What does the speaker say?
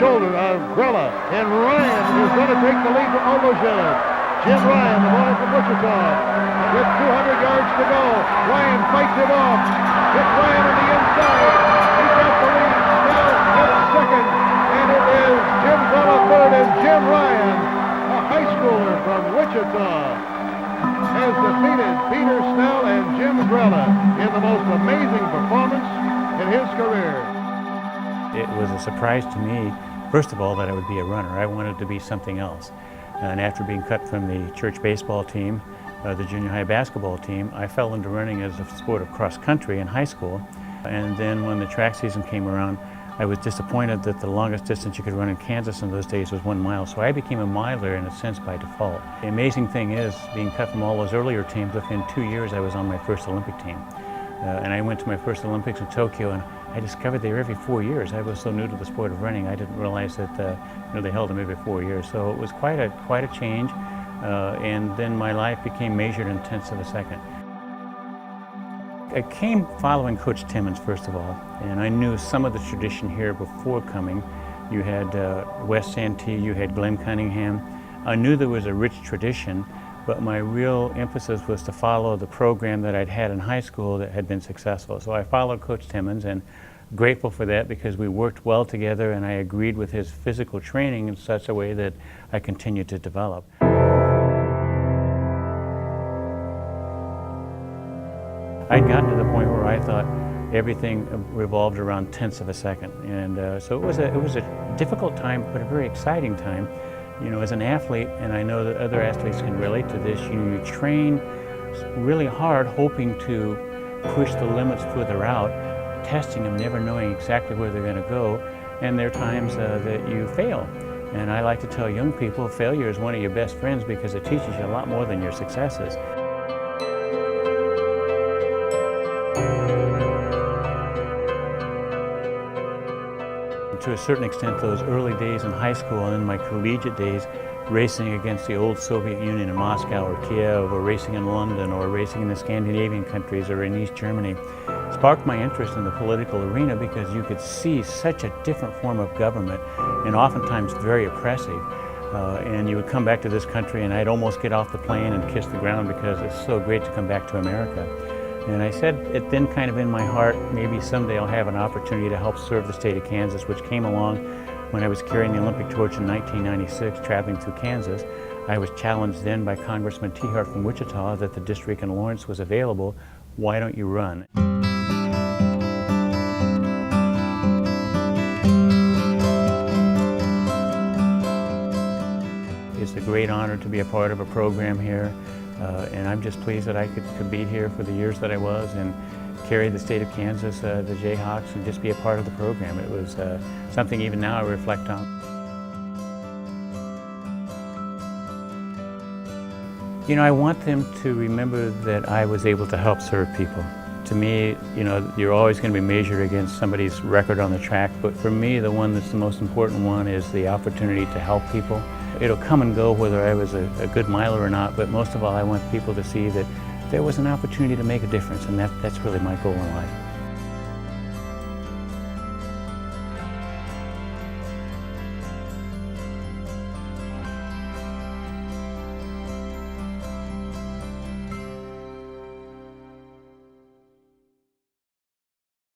shoulder of Grella, and Ryun is going to take the lead from illustrious. Jim Ryun, the boy from Wichita, with 200 yards to go. Ryun fights it off. It's Ryun on the inside. He got the lead. Now it's second, and it is Jim Grella third, and Jim Ryun, a high schooler from Wichita, has defeated Peter Snell and Jim Grella in the most amazing performance in his career. It was a surprise to me, first of all, that I would be a runner. I wanted to be something else. And after being cut from the church baseball team, the junior high basketball team, I fell into running as a sport of cross country in high school. And then when the track season came around, I was disappointed that the longest distance you could run in Kansas in those days was 1 mile. So I became a miler in a sense by default. The amazing thing is, being cut from all those earlier teams, within 2 years I was on my first Olympic team. And I went to my first Olympics in Tokyo, and I discovered they were every 4 years. I was so new to the sport of running, I didn't realize that they held them every 4 years. So it was quite a change, and then my life became measured in tenths of a second. I came following Coach Timmons, first of all, and I knew some of the tradition here before coming. You had Wes Santee, you had Glenn Cunningham. I knew there was a rich tradition, but my real emphasis was to follow the program that I'd had in high school that had been successful. So I followed Coach Timmons, and grateful for that because we worked well together, and I agreed with his physical training in such a way that I continued to develop. I'd gotten to the point where I thought everything revolved around tenths of a second, and so it was a difficult time, but a very exciting time. You know, as an athlete, and I know that other athletes can relate to this, you train really hard hoping to push the limits further out, testing them, never knowing exactly where they're going to go, and there are times that you fail. And I like to tell young people, failure is one of your best friends because it teaches you a lot more than your successes. To a certain extent, those early days in high school and in my collegiate days, racing against the old Soviet Union in Moscow or Kiev, or racing in London, or racing in the Scandinavian countries or in East Germany, sparked my interest in the political arena because you could see such a different form of government, and oftentimes very oppressive. And you would come back to this country and I'd almost get off the plane and kiss the ground because it's so great to come back to America. And I said it then kind of in my heart, maybe someday I'll have an opportunity to help serve the state of Kansas, which came along when I was carrying the Olympic torch in 1996, traveling through Kansas. I was challenged then by Congressman Jayhawk from Wichita that the district in Lawrence was available. Why don't you run? It's a great honor to be a part of a program here. And I'm just pleased that I could be here for the years that I was and carry the state of Kansas, the Jayhawks, and just be a part of the program. It was something even now I reflect on. You know, I want them to remember that I was able to help serve people. To me, you know, you're always going to be measured against somebody's record on the track, but for me, the one that's the most important one is the opportunity to help people. It'll come and go whether I was a good miler or not, but most of all, I want people to see that there was an opportunity to make a difference, and that's really my goal in life.